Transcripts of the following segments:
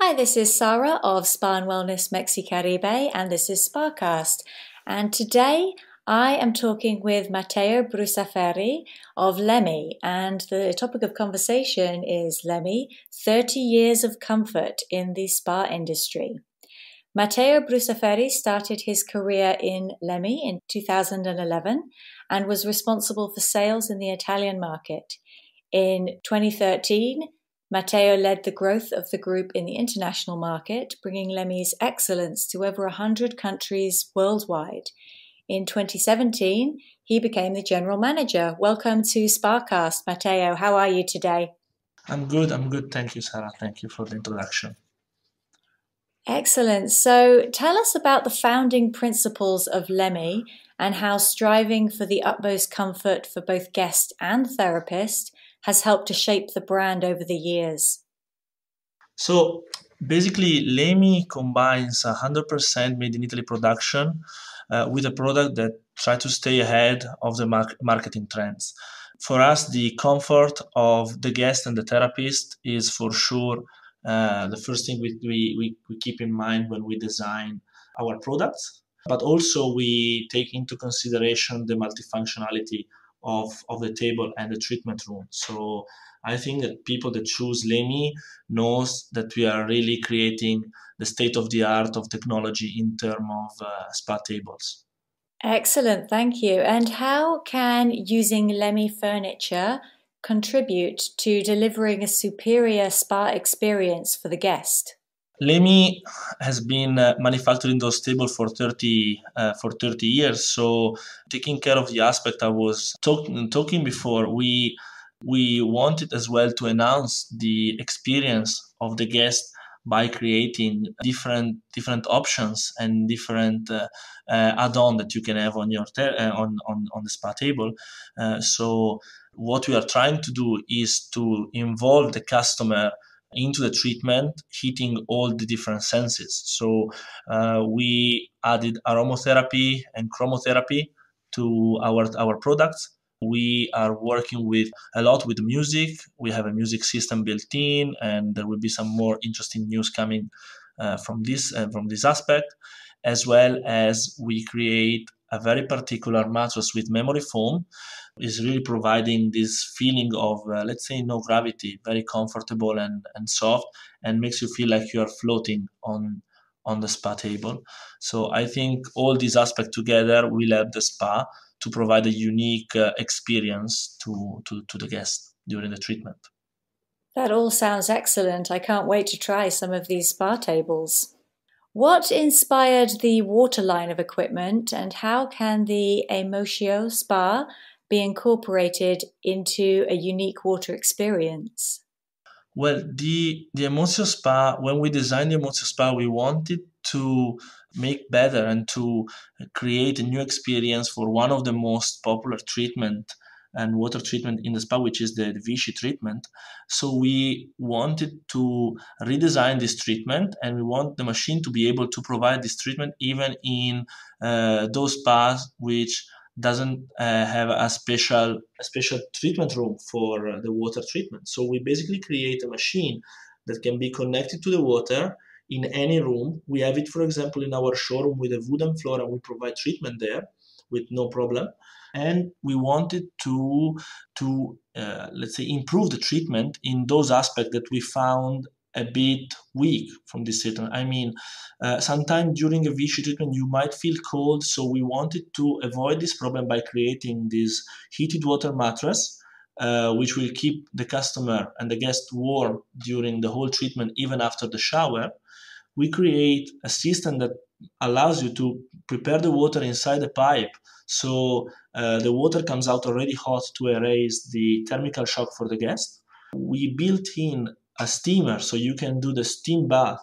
Hi, this is Sarah of Spa and Wellness MexiCaribe, and this is SpaCast. And today I am talking with Matteo Brusaferri of LEMI, and the topic of conversation is LEMI, 30 Years of Comfort in the Spa Industry. Matteo Brusaferri started his career in LEMI in 2011 and was responsible for sales in the Italian market. In 2013, Matteo led the growth of the group in the international market, bringing LEMI's excellence to over 100 countries worldwide. In 2017, he became the general manager. Welcome to SpaCast, Matteo. How are you today? I'm good. Thank you, Sarah. Thank you for the introduction. Excellent. So tell us about the founding principles of LEMI and how striving for the utmost comfort for both guest and therapist has helped to shape the brand over the years. So basically, LEMI combines 100% made in Italy production with a product that try to stay ahead of the marketing trends. For us, the comfort of the guest and the therapist is for sure the first thing we keep in mind when we design our products. But also we take into consideration the multifunctionality of the table and the treatment room. So I think that people that choose LEMI knows that we are really creating the state of the art of technology in terms of spa tables. Excellent, thank you. And how can using LEMI furniture contribute to delivering a superior spa experience for the guest? LEMI has been manufacturing those tables for 30 years. So taking care of the aspect I was talking before, we wanted as well to enhance the experience of the guest by creating different options and different add-on that you can have on your on the spa table. So what we are trying to do is to involve the customer into the treatment, hitting all the different senses. So we added aromatherapy and chromotherapy to our products. We are working with a lot with music. We have a music system built in, and there will be some more interesting news coming from this aspect, as well as we create a very particular mattress with memory foam. Is really providing this feeling of, let's say, no gravity, very comfortable and soft, and makes you feel like you are floating on the spa table. So I think all these aspects together will help the spa to provide a unique experience to the guest during the treatment. That all sounds excellent. I can't wait to try some of these spa tables. What inspired the water line of equipment, and how can the Emotio Spa be incorporated into a unique water experience? Well, the Emotio Spa, when we designed the Emotio Spa, we wanted to make better and to create a new experience for one of the most popular treatment and water treatment in the spa, which is the Vichy treatment. So we wanted to redesign this treatment, and we want the machine to be able to provide this treatment even in those spas which doesn't have a special treatment room for the water treatment. So we basically create a machine that can be connected to the water in any room. We have it, for example, in our showroom with a wooden floor, and we provide treatment there with no problem. And we wanted to let's say, improve the treatment in those aspects that we found a bit weak from this treatment. I mean, sometimes during a Vichy treatment you might feel cold, so we wanted to avoid this problem by creating this heated water mattress, which will keep the customer and the guest warm during the whole treatment, even after the shower. We create a system that allows you to prepare the water inside the pipe, so the water comes out already hot to erase the thermal shock for the guest. We built in a steamer, so you can do the steam bath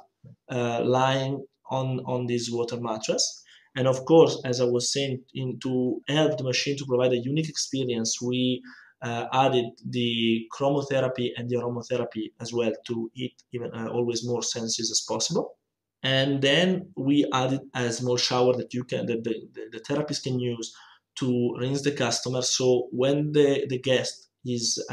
lying on this water mattress. And of course, as I was saying, to help the machine to provide a unique experience, we added the chromotherapy and the aromatherapy as well to hit even always more senses as possible. And then we added a small shower that the therapist can use to rinse the customer. So when the guest is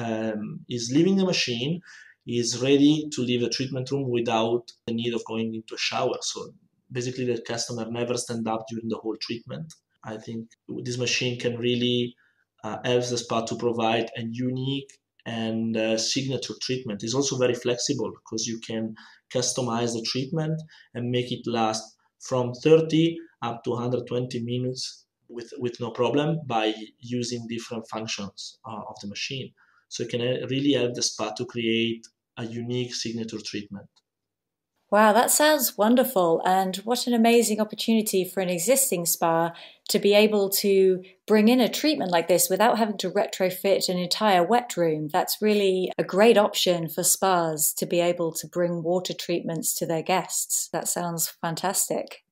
leaving the machine, is ready to leave the treatment room without the need of going into a shower. So basically the customer never stand up during the whole treatment. I think this machine can really help the spa to provide a unique and signature treatment. It's also very flexible because you can customize the treatment and make it last from 30 up to 120 minutes with no problem by using different functions of the machine. So it can really help the spa to create a unique signature treatment. Wow, that sounds wonderful. And what an amazing opportunity for an existing spa to be able to bring in a treatment like this without having to retrofit an entire wet room. That's really a great option for spas to be able to bring water treatments to their guests. That sounds fantastic.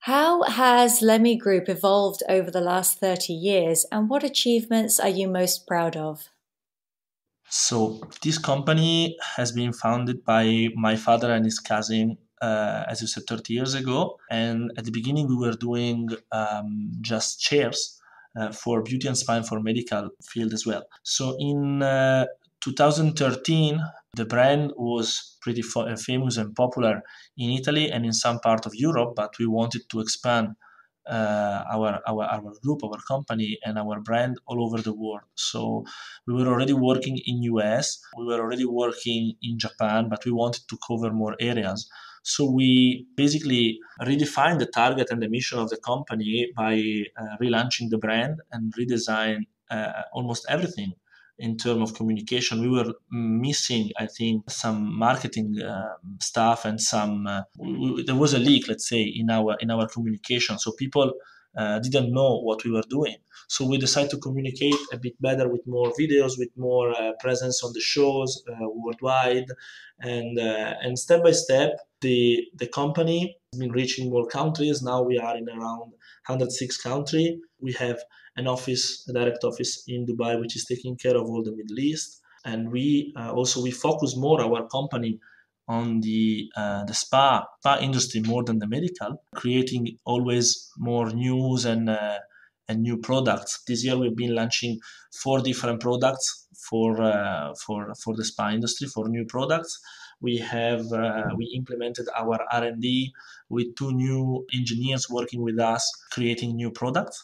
How has LEMI Group evolved over the last 30 years, and what achievements are you most proud of? So this company has been founded by my father and his cousin, as you said, 30 years ago. And at the beginning, we were doing just chairs for beauty and spa and for medical field as well. So in 2013, the brand was pretty famous and popular in Italy and in some part of Europe, but we wanted to expand our group, our company, and our brand all over the world. So we were already working in US, we were already working in Japan, but we wanted to cover more areas. So we basically redefined the target and the mission of the company by relaunching the brand and redesign almost everything in terms of communication. We were missing, I think, some marketing stuff and some. There was a leak, let's say, in our communication. So people didn't know what we were doing. So we decided to communicate a bit better with more videos, with more presence on the shows worldwide, and step by step, the company has been reaching more countries. Now we are in around 106 countries. We have an office, a direct office in Dubai, which is taking care of all the Middle East. And we focus more our company on the spa industry more than the medical, creating always more news and new products. This year we've been launching 4 different products for the spa industry, for new products. We implemented our R&D with 2 new engineers working with us, creating new products.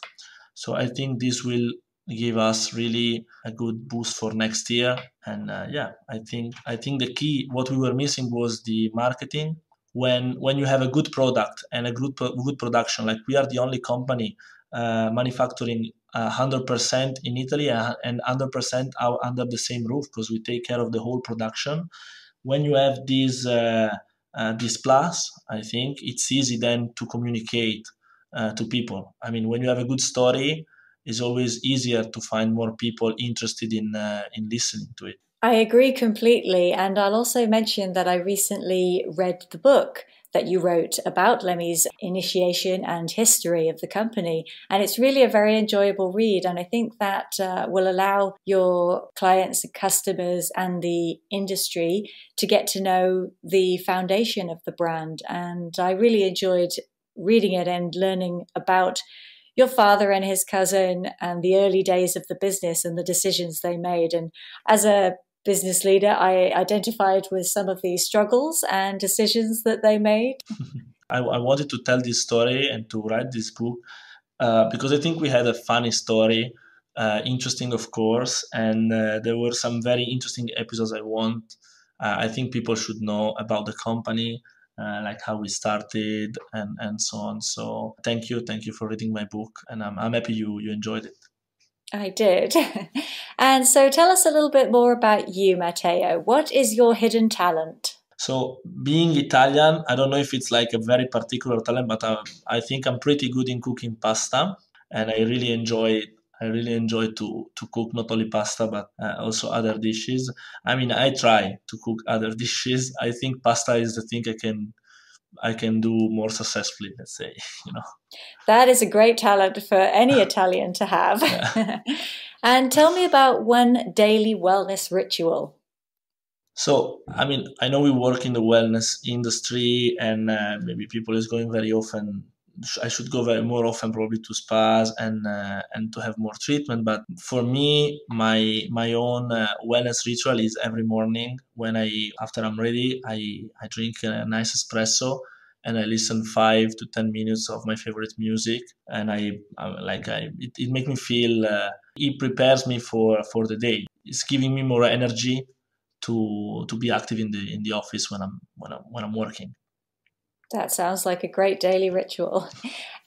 So I think this will give us really a good boost for next year. And I think the key, what we were missing was the marketing. When you have a good product and a good production, like we are the only company manufacturing 100% in Italy and 100% under the same roof, because we take care of the whole production. When you have this plus, I think it's easy then to communicate to people. I mean, when you have a good story, it's always easier to find more people interested in listening to it. I agree completely. And I'll also mention that I recently read the book that you wrote about LEMI's initiation and history of the company. And it's really a very enjoyable read. And I think that will allow your clients and customers and the industry to get to know the foundation of the brand. And I really enjoyed reading it and learning about your father and his cousin and the early days of the business and the decisions they made. And as a business leader, I identified with some of the struggles and decisions that they made. I wanted to tell this story and to write this book because I think we had a funny story, interesting, of course, and there were some very interesting episodes I think people should know about the company. Like how we started and so on. So thank you for reading my book, and I'm happy you enjoyed it. I did. And so tell us a little bit more about you, Matteo. What is your hidden talent? So being Italian, I don't know if it's like a very particular talent, but I think I'm pretty good in cooking pasta, and I really enjoy to cook not only pasta but also other dishes. I mean, I try to cook other dishes. I think pasta is the thing I can do more successfully, let's say, you know. That is a great talent for any Italian to have. Yeah. And tell me about one daily wellness ritual. So, I mean, I know we work in the wellness industry, and maybe people is going very often I should go more often, probably, to spas and to have more treatment. But for me, my own wellness ritual is every morning when after I'm ready, I drink a nice espresso and I listen 5 to 10 minutes of my favorite music, and it makes me feel. It prepares me for the day. It's giving me more energy to be active in the office when I'm working. That sounds like a great daily ritual.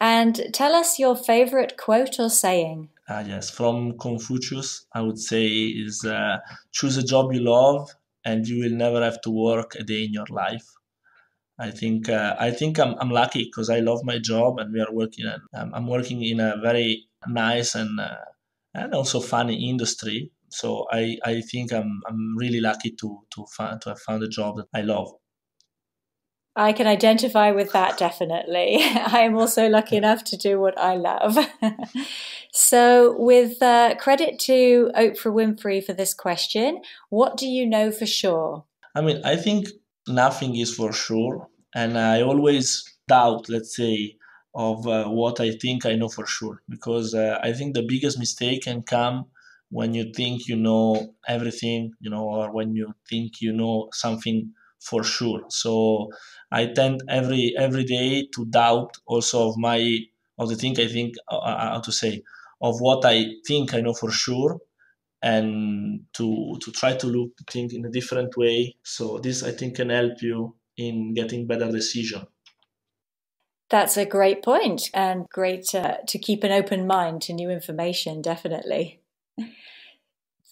And tell us your favorite quote or saying. Yes, from Confucius, I would say is choose a job you love, and you will never have to work a day in your life. I think I'm lucky because I love my job, and we are working. I'm working in a very nice and also funny industry. So I think I'm really lucky to have found a job that I love. I can identify with that definitely. I am also lucky enough to do what I love. So, with credit to Oprah Winfrey for this question, what do you know for sure? I mean, I think nothing is for sure, and I always doubt, let's say, of what I think I know for sure, because I think the biggest mistake can come when you think you know everything, or when you think you know something for sure. So I tend every day to doubt also of the thing I think how to say of what I think I know for sure, and to try to look at things in a different way. So this, I think, can help you in getting better decision. That's a great point and great to keep an open mind to new information, definitely.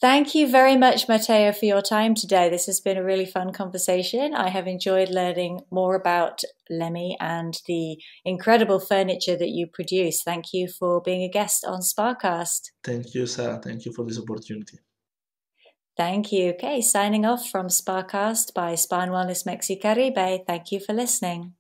Thank you very much, Matteo, for your time today. This has been a really fun conversation. I have enjoyed learning more about LEMI and the incredible furniture that you produce. Thank you for being a guest on SpaCast. Thank you, Sarah. Thank you for this opportunity. Thank you. Okay, signing off from SpaCast by Spa and Wellness MexiCaribe. Thank you for listening.